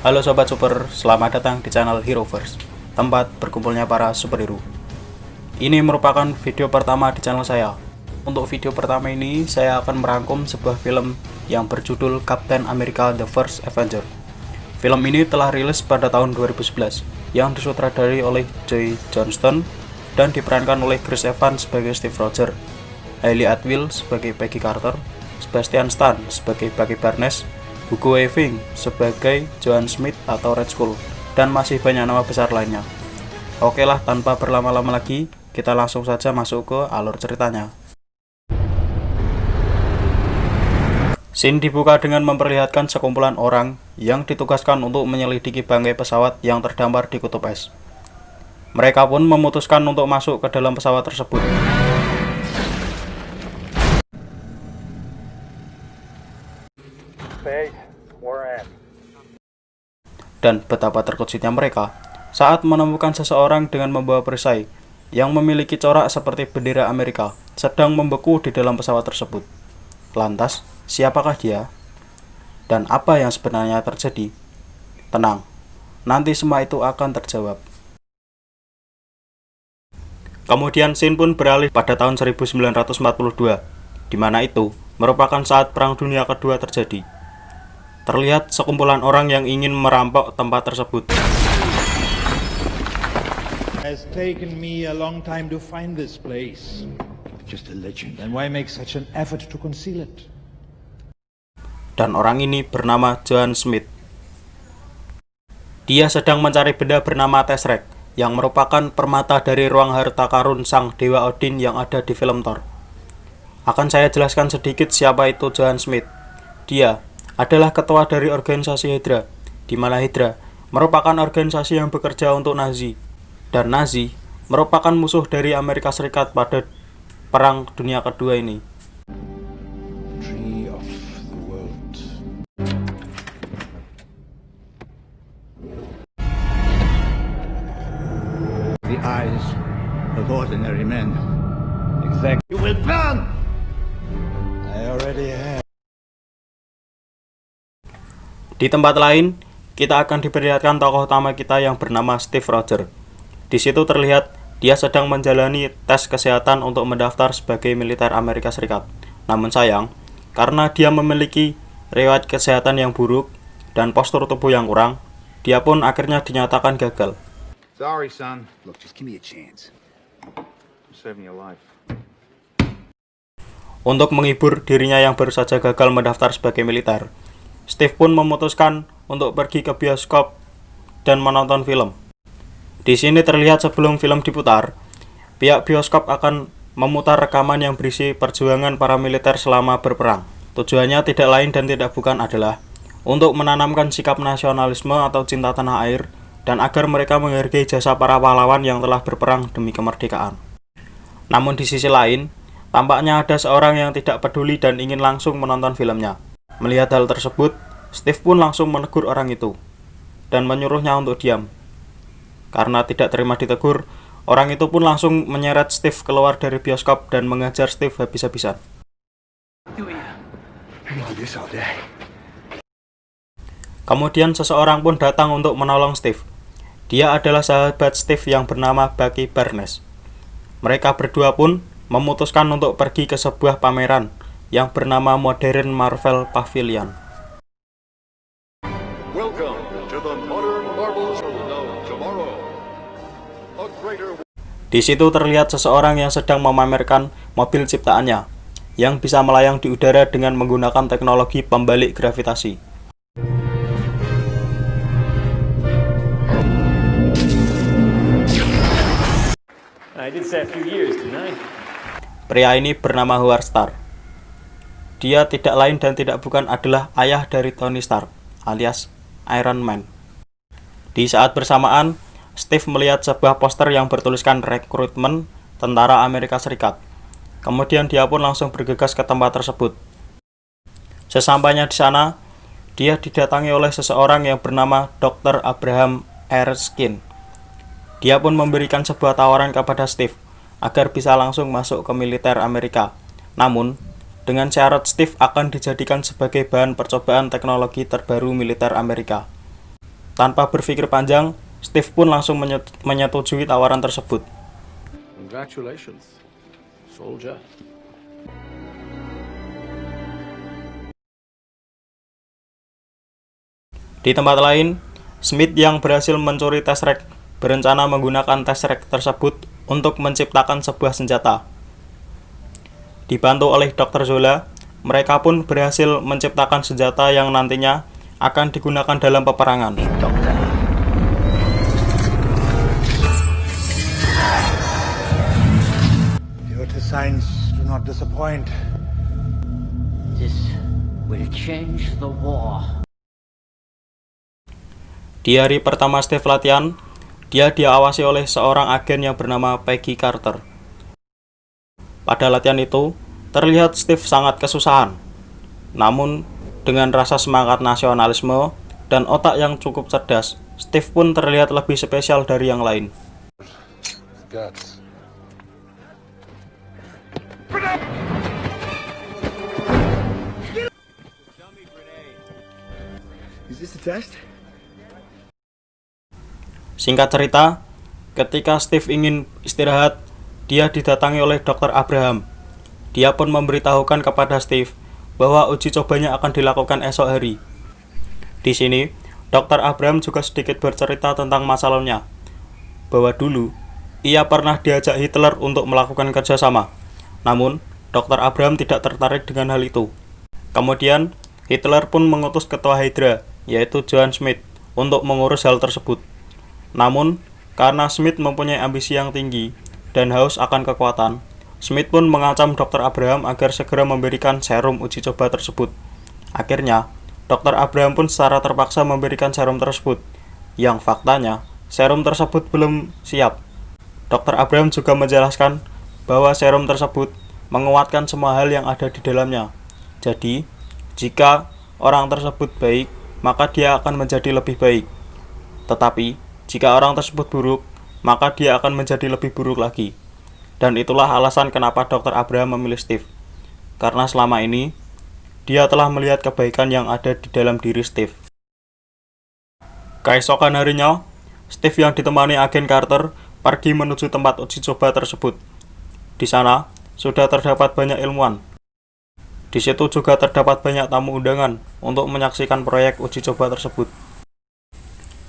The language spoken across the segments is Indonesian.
Halo Sobat Super, selamat datang di channel Heroverse, tempat berkumpulnya para superhero. Ini merupakan video pertama di channel saya. Untuk video pertama ini, saya akan merangkum sebuah film yang berjudul Captain America The First Avenger. Film ini telah rilis pada tahun 2011, yang disutradari oleh Joe Johnston dan diperankan oleh Chris Evans sebagai Steve Rogers, Hayley Atwell sebagai Peggy Carter, Sebastian Stan sebagai Bucky Barnes, Hugo Weaving sebagai Joan Smith atau Red Skull, dan masih banyak nama besar lainnya. Oke lah, tanpa berlama-lama lagi, kita langsung saja masuk ke alur ceritanya. Scene dibuka dengan memperlihatkan sekumpulan orang yang ditugaskan untuk menyelidiki bangkai pesawat yang terdampar di kutub es. Mereka pun memutuskan untuk masuk ke dalam pesawat tersebut. Dan betapa terkejutnya mereka saat menemukan seseorang dengan membawa perisai yang memiliki corak seperti bendera Amerika sedang membeku di dalam pesawat tersebut. Lantas, siapakah dia? Dan apa yang sebenarnya terjadi? Tenang, nanti semua itu akan terjawab. Kemudian scene pun beralih pada tahun 1942, di mana itu merupakan saat Perang Dunia Kedua terjadi. Terlihat sekumpulan orang yang ingin merampok tempat tersebut. Has taken me a long time to find this place. Just a legend. Then why make such an effort to conceal it? Dan orang ini bernama Joan Smith. Dia sedang mencari benda bernama Tesseract, yang merupakan permata dari ruang harta karun sang dewa Odin yang ada di film Thor. Akan saya jelaskan sedikit siapa itu Joan Smith. Dia adalah ketua dari organisasi Hydra, di mana Hydra merupakan organisasi yang bekerja untuk Nazi, dan Nazi merupakan musuh dari Amerika Serikat pada Perang Dunia Kedua ini. Tree of the world. The eyes of ordinary men. Exactly. You will burn! I already have. Di tempat lain, kita akan diperlihatkan tokoh utama kita yang bernama Steve Rogers. Di situ terlihat dia sedang menjalani tes kesehatan untuk mendaftar sebagai militer Amerika Serikat. Namun sayang, karena dia memiliki riwayat kesehatan yang buruk dan postur tubuh yang kurang, dia pun akhirnya dinyatakan gagal. Sorry, son. Look, just give me a chance. Save me a life. Untuk menghibur dirinya yang baru saja gagal mendaftar sebagai militer, Steve pun memutuskan untuk pergi ke bioskop dan menonton film. Di sini terlihat sebelum film diputar, pihak bioskop akan memutar rekaman yang berisi perjuangan para militer selama berperang. Tujuannya tidak lain dan tidak bukan adalah untuk menanamkan sikap nasionalisme atau cinta tanah air, dan agar mereka menghargai jasa para pahlawan yang telah berperang demi kemerdekaan. Namun di sisi lain, tampaknya ada seorang yang tidak peduli dan ingin langsung menonton filmnya. Melihat hal tersebut, Steve pun langsung menegur orang itu dan menyuruhnya untuk diam. Karena tidak terima ditegur, orang itu pun langsung menyeret Steve keluar dari bioskop dan mengajar Steve habis-habisan. Kemudian seseorang pun datang untuk menolong Steve. Dia adalah sahabat Steve yang bernama Bucky Barnes. Mereka berdua pun memutuskan untuk pergi ke sebuah pameran yang bernama Modern Marvel Pavilion. Welcome to the modern marvels of tomorrow. A greater... Di situ terlihat seseorang yang sedang memamerkan mobil ciptaannya yang bisa melayang di udara dengan menggunakan teknologi pembalik gravitasi. I did say a few years, didn't I? Pria ini bernama Howard Stark. Dia tidak lain dan tidak bukan adalah ayah dari Tony Stark, alias Iron Man. Di saat bersamaan, Steve melihat sebuah poster yang bertuliskan rekrutmen tentara Amerika Serikat. Kemudian dia pun langsung bergegas ke tempat tersebut. Sesampainya di sana, dia didatangi oleh seseorang yang bernama Dr. Abraham Erskine. Dia pun memberikan sebuah tawaran kepada Steve agar bisa langsung masuk ke militer Amerika. Namun, dengan syarat Steve akan dijadikan sebagai bahan percobaan teknologi terbaru militer Amerika. Tanpa berpikir panjang, Steve pun langsung menyetujui tawaran tersebut. Congratulations, soldier. Di tempat lain, Smith yang berhasil mencuri Tesseract berencana menggunakan Tesseract tersebut untuk menciptakan sebuah senjata. Dibantu oleh Dr. Zola, mereka pun berhasil menciptakan senjata yang nantinya akan digunakan dalam peperangan. Your designs do not disappoint. This will change the war. Di hari pertama Steve latihan, dia diawasi oleh seorang agen yang bernama Peggy Carter. Pada latihan itu, terlihat Steve sangat kesusahan. Namun, dengan rasa semangat nasionalisme dan otak yang cukup cerdas, Steve pun terlihat lebih spesial dari yang lain. Guts. Is this the test? Singkat cerita, ketika Steve ingin istirahat, dia didatangi oleh Dr. Abraham. Dia pun memberitahukan kepada Steve bahwa uji cobanya akan dilakukan esok hari. Di sini, Dr. Abraham juga sedikit bercerita tentang masa lalunya, bahwa dulu ia pernah diajak Hitler untuk melakukan kerjasama. Namun, Dr. Abraham tidak tertarik dengan hal itu. Kemudian, Hitler pun mengutus ketua Hydra, yaitu Johann Schmidt, untuk mengurus hal tersebut. Namun, karena Schmidt mempunyai ambisi yang tinggi dan haus akan kekuatan, Schmidt pun mengancam Dr. Abraham agar segera memberikan serum uji coba tersebut. Akhirnya, Dr. Abraham pun secara terpaksa memberikan serum tersebut, yang faktanya, serum tersebut belum siap. Dr. Abraham juga menjelaskan bahwa serum tersebut menguatkan semua hal yang ada di dalamnya. Jadi, jika orang tersebut baik, maka dia akan menjadi lebih baik. Tetapi, jika orang tersebut buruk, maka dia akan menjadi lebih buruk lagi. Dan itulah alasan kenapa Dr. Abraham memilih Steve. Karena selama ini, dia telah melihat kebaikan yang ada di dalam diri Steve. Keesokan harinya, Steve yang ditemani agen Carter pergi menuju tempat uji coba tersebut. Di sana, sudah terdapat banyak ilmuwan. Di situ juga terdapat banyak tamu undangan untuk menyaksikan proyek uji coba tersebut.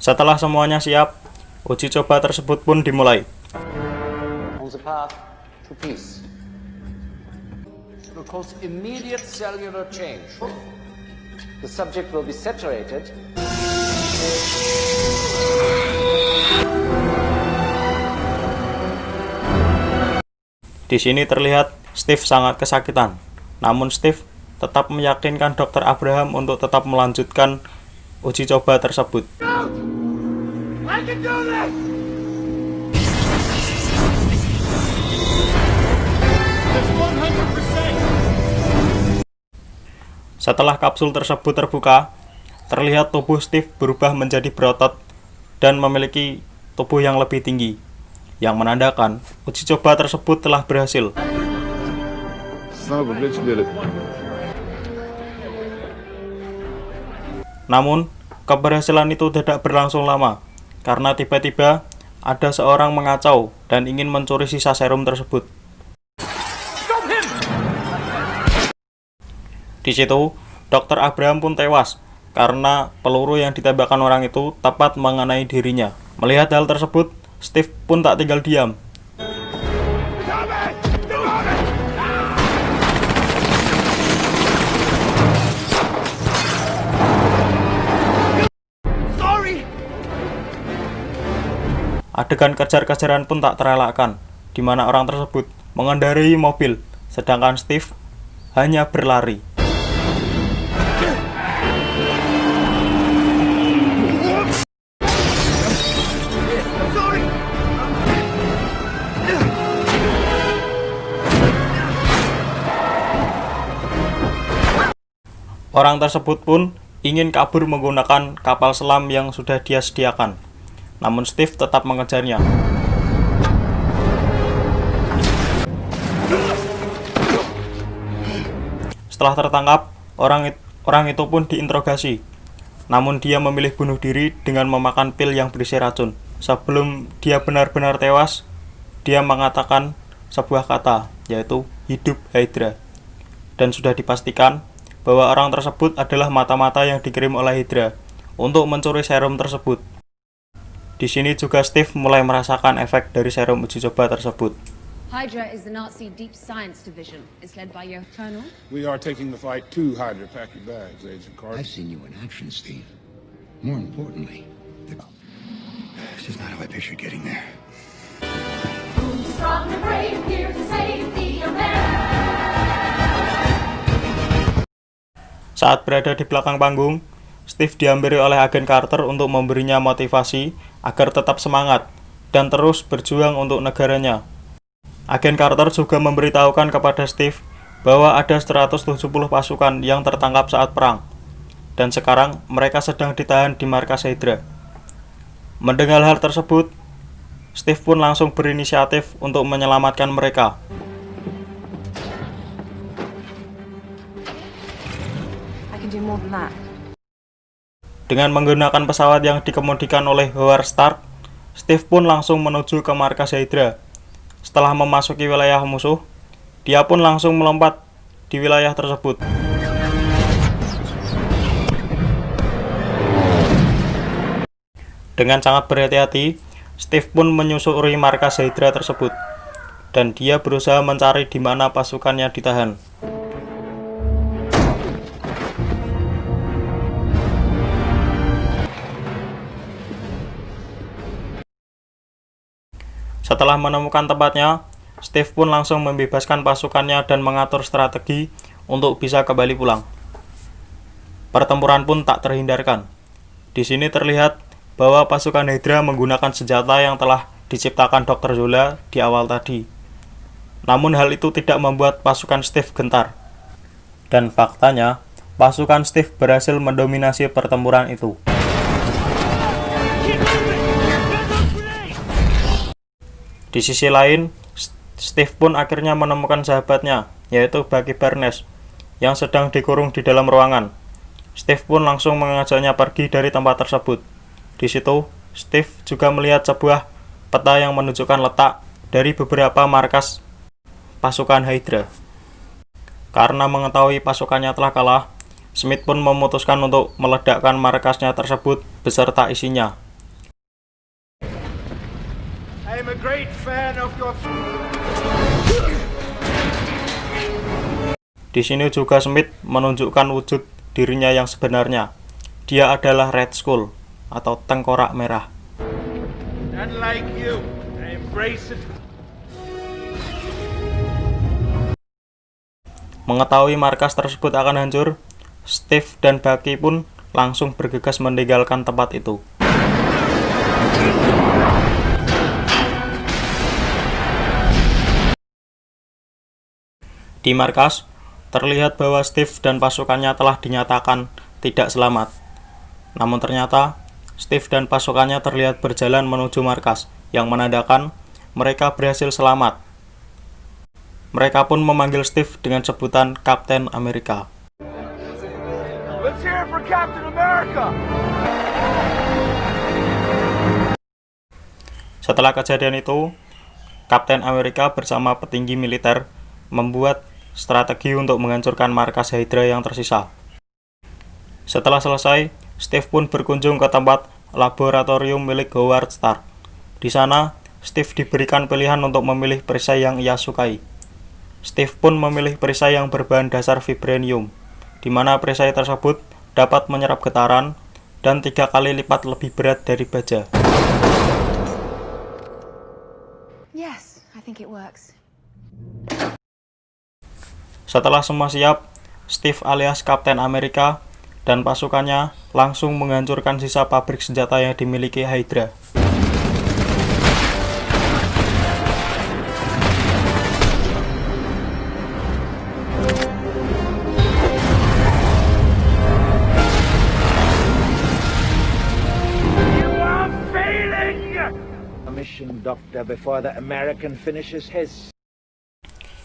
Setelah semuanya siap, uji coba tersebut pun dimulai. On the path to peace. It will cause immediate cellular change. The subject will be saturated. Di sini terlihat Steve sangat kesakitan. Namun Steve tetap meyakinkan Dr. Abraham untuk tetap melanjutkan uji coba tersebut. I can do this! That's 100%! Setelah kapsul tersebut terbuka, terlihat tubuh Steve berubah menjadi berotot dan memiliki tubuh yang lebih tinggi, yang menandakan uji coba tersebut telah berhasil. Son of a bitch did it. Namun, keberhasilan itu tidak berlangsung lama, karena tiba-tiba ada seorang mengacau dan ingin mencuri sisa serum tersebut. Di situ, Dr. Abraham pun tewas karena peluru yang ditembakkan orang itu tepat mengenai dirinya. Melihat hal tersebut, Steve pun tak tinggal diam. Adegan kejar-kejaran pun tak terelakkan, di mana orang tersebut mengendarai mobil, sedangkan Steve hanya berlari. Orang tersebut pun ingin kabur menggunakan kapal selam yang sudah dia sediakan. Namun Steve tetap mengejarnya. Setelah tertangkap, orang itu pun diinterogasi. namun dia memilih bunuh diri dengan memakan pil yang berisi racun. Sebelum dia benar-benar tewas, dia mengatakan sebuah kata, yaitu hidup Hydra. Dan sudah dipastikan bahwa orang tersebut adalah mata-mata yang dikirim oleh Hydra untuk mencuri serum tersebut. Di sini juga Steve mulai merasakan efek dari serum uji coba tersebut. Hydra is the Nazi Deep Science Division. It's led by your colonel. We are taking the fight to Hydra. Pack your bags, Agent Carter. I've seen you in action, Steve. More importantly, this is not how I pictured getting there. Strong and brave, here to save the America. Saat berada di belakang panggung, Steve dihampiri oleh agen Carter untuk memberinya motivasi agar tetap semangat dan terus berjuang untuk negaranya. Agen Carter juga memberitahukan kepada Steve bahwa ada 170 pasukan yang tertangkap saat perang, dan sekarang mereka sedang ditahan di markas Hydra. Mendengar hal tersebut, Steve pun langsung berinisiatif untuk menyelamatkan mereka. I can do more than that. Dengan menggunakan pesawat yang dikemudikan oleh Howard Stark, Steve pun langsung menuju ke markas Hydra. Setelah memasuki wilayah musuh, dia pun langsung melompat di wilayah tersebut. Dengan sangat berhati-hati, Steve pun menyusuri markas Hydra tersebut, dan dia berusaha mencari di mana pasukannya ditahan. Setelah menemukan tempatnya, Steve pun langsung membebaskan pasukannya dan mengatur strategi untuk bisa kembali pulang. Pertempuran pun tak terhindarkan. Di sini terlihat bahwa pasukan Hydra menggunakan senjata yang telah diciptakan Dr. Zola di awal tadi. Namun hal itu tidak membuat pasukan Steve gentar. Dan faktanya, pasukan Steve berhasil mendominasi pertempuran itu. Di sisi lain, Steve pun akhirnya menemukan sahabatnya, yaitu Bucky Barnes, yang sedang dikurung di dalam ruangan. Steve pun langsung mengajaknya pergi dari tempat tersebut. Di situ, Steve juga melihat sebuah peta yang menunjukkan letak dari beberapa markas pasukan Hydra. Karena mengetahui pasukannya telah kalah, Smith pun memutuskan untuk meledakkan markasnya tersebut beserta isinya. I'm a great fan of your... Di sini juga Smith menunjukkan wujud dirinya yang sebenarnya. Dia adalah Red Skull atau tengkorak merah. Unlike you, I embrace it. Mengetahui markas tersebut akan hancur, Steve dan Bucky pun langsung bergegas meninggalkan tempat itu. Di markas, terlihat bahwa Steve dan pasukannya telah dinyatakan tidak selamat. Namun ternyata, Steve dan pasukannya terlihat berjalan menuju markas, yang menandakan mereka berhasil selamat. Mereka pun memanggil Steve dengan sebutan Kapten Amerika. Let's hear it for Captain America! Setelah kejadian itu, Kapten Amerika bersama petinggi militer membuat strategi untuk menghancurkan markas Hydra yang tersisa. Setelah selesai, Steve pun berkunjung ke tempat laboratorium milik Howard Stark. Di sana, Steve diberikan pilihan untuk memilih perisai yang ia sukai. Steve pun memilih perisai yang berbahan dasar vibranium, di mana perisai tersebut dapat menyerap getaran dan 3 kali lipat lebih berat dari baja. Yes, I think it works. Setelah semua siap, Steve alias Kapten Amerika dan pasukannya langsung menghancurkan sisa pabrik senjata yang dimiliki Hydra. You are failing! A mission, Doctor, before the American finishes his...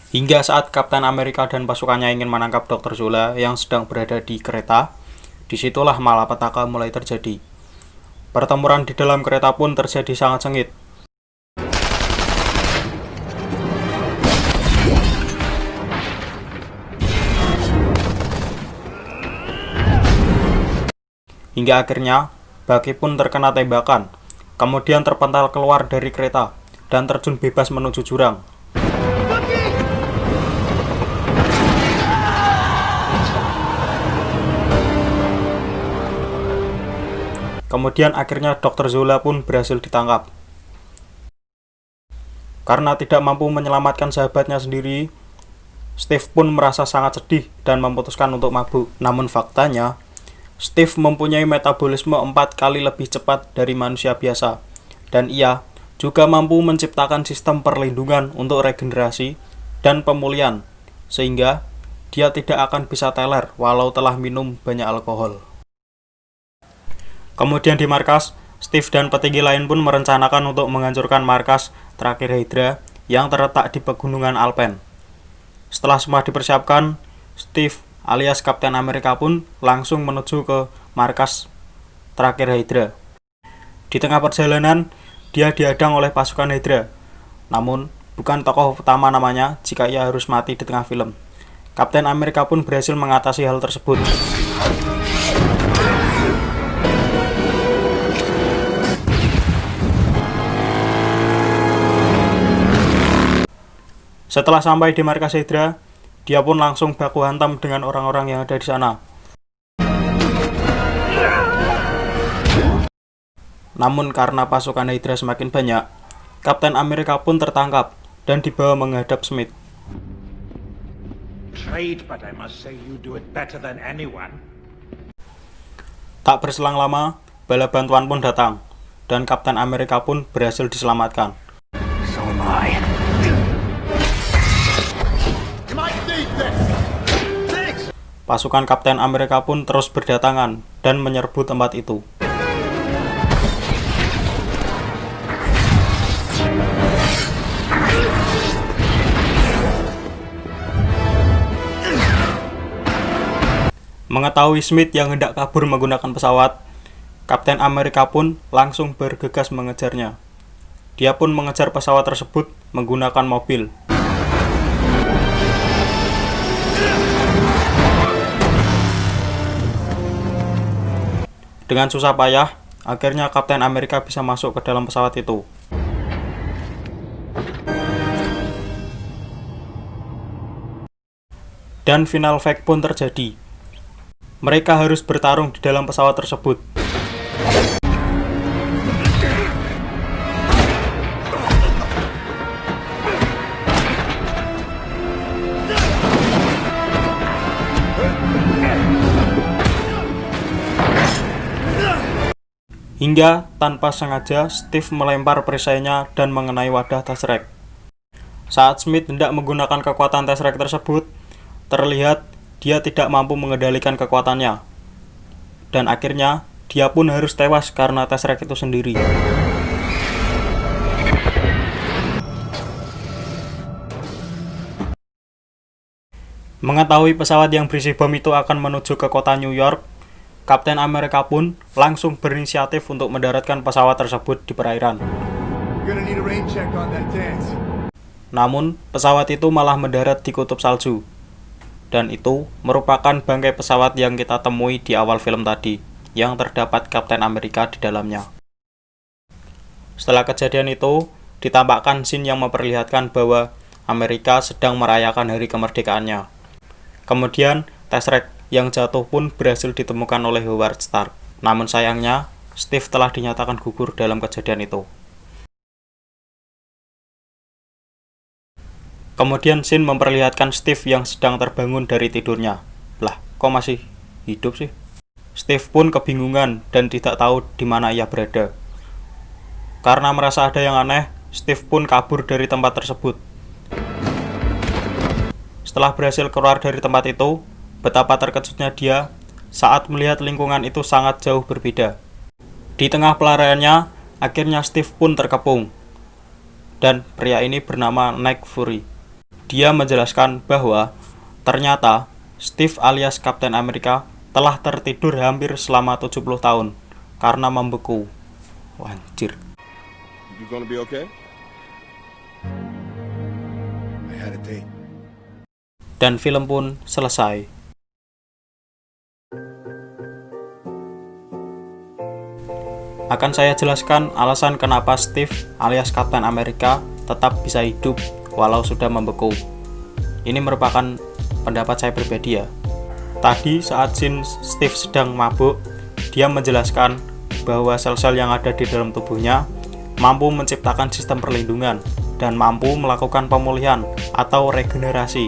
Hingga saat Kapten Amerika dan pasukannya ingin menangkap Dr. Zola yang sedang berada di kereta, Disitulah malapetaka mulai terjadi. Pertempuran di dalam kereta pun terjadi sangat sengit. Hingga akhirnya, Bucky pun terkena tembakan, kemudian terpental keluar dari kereta, dan terjun bebas menuju jurang. Kemudian akhirnya Dr. Zola pun berhasil ditangkap. Karena tidak mampu menyelamatkan sahabatnya sendiri, Steve pun merasa sangat sedih dan memutuskan untuk mabuk. Namun faktanya, Steve mempunyai metabolisme 4 kali lebih cepat dari manusia biasa, dan ia juga mampu menciptakan sistem perlindungan untuk regenerasi dan pemulihan, sehingga dia tidak akan bisa teler walau telah minum banyak alkohol. Kemudian di markas, Steve dan petinggi lain pun merencanakan untuk menghancurkan markas terakhir Hydra yang terletak di pegunungan Alpen. Setelah semua dipersiapkan, Steve alias Kapten Amerika pun langsung menuju ke markas terakhir Hydra. Di tengah perjalanan, dia dihadang oleh pasukan Hydra. Namun, bukan tokoh utama namanya jika ia harus mati di tengah film. Kapten Amerika pun berhasil mengatasi hal tersebut. Setelah sampai di markas Hydra, dia pun langsung baku hantam dengan orang-orang yang ada di sana. Namun karena pasukan Hydra semakin banyak, Kapten Amerika pun tertangkap dan dibawa menghadap Smith. Trade, but I must say you do it better than anyone. Tak berselang lama, bala bantuan pun datang, dan Kapten Amerika pun berhasil diselamatkan. So am I. Pasukan Kapten Amerika pun terus berdatangan dan menyerbu tempat itu. Mengetahui Smith yang hendak kabur menggunakan pesawat, Kapten Amerika pun langsung bergegas mengejarnya. Dia pun mengejar pesawat tersebut menggunakan mobil. Dengan susah payah, akhirnya Kapten Amerika bisa masuk ke dalam pesawat itu. Dan final fight pun terjadi. Mereka harus bertarung di dalam pesawat tersebut. Hingga tanpa sengaja Steve melempar perisainya dan mengenai wadah Tesseract. Saat Smith hendak menggunakan kekuatan Tesseract tersebut, terlihat dia tidak mampu mengendalikan kekuatannya. Dan akhirnya dia pun harus tewas karena Tesseract itu sendiri. Mengetahui pesawat yang berisi bom itu akan menuju ke kota New York, Kapten Amerika pun langsung berinisiatif untuk mendaratkan pesawat tersebut di perairan. Namun, pesawat itu malah mendarat di kutub salju. Dan itu merupakan bangkai pesawat yang kita temui di awal film tadi, yang terdapat Kapten Amerika di dalamnya. Setelah kejadian itu, ditampakkan scene yang memperlihatkan bahwa Amerika sedang merayakan hari kemerdekaannya. Kemudian, Tesseract yang jatuh pun berhasil ditemukan oleh Howard Stark. Namun sayangnya, Steve telah dinyatakan gugur dalam kejadian itu. Kemudian scene memperlihatkan Steve yang sedang terbangun dari tidurnya. Lah, kok masih hidup sih? Steve pun kebingungan dan tidak tahu di mana ia berada. Karena merasa ada yang aneh, Steve pun kabur dari tempat tersebut. Setelah berhasil keluar dari tempat itu, betapa terkejutnya dia saat melihat lingkungan itu sangat jauh berbeda. Di tengah pelariannya, akhirnya Steve pun terkepung. Dan pria ini bernama Nick Fury. Dia menjelaskan bahwa ternyata Steve alias Kapten Amerika telah tertidur hampir selama 70 tahun karena membeku. Anjir. You gonna be okay? I had a date. Dan film pun selesai. Akan saya jelaskan alasan kenapa Steve alias Kapten Amerika tetap bisa hidup walau sudah membeku. Ini merupakan pendapat saya pribadi ya. Tadi saat scene Steve sedang mabuk, dia menjelaskan bahwa sel-sel yang ada di dalam tubuhnya mampu menciptakan sistem perlindungan dan mampu melakukan pemulihan atau regenerasi,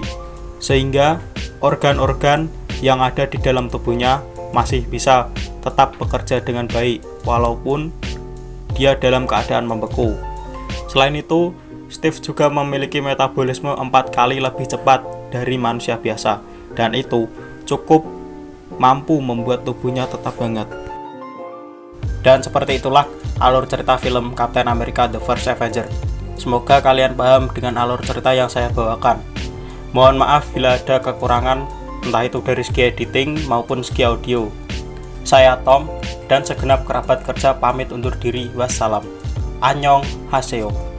sehingga organ-organ yang ada di dalam tubuhnya masih bisa tetap bekerja dengan baik walaupun dia dalam keadaan membeku. Selain itu, Steve juga memiliki metabolisme 4 kali lebih cepat dari manusia biasa, dan itu cukup mampu membuat tubuhnya tetap hangat. Dan seperti itulah alur cerita film Captain America The First Avenger. Semoga kalian paham dengan alur cerita yang saya bawakan. Mohon maaf bila ada kekurangan, entah itu dari segi editing maupun segi audio. Saya Tom dan segenap kerabat kerja pamit undur diri. Wassalam. Annyeong Haseyo.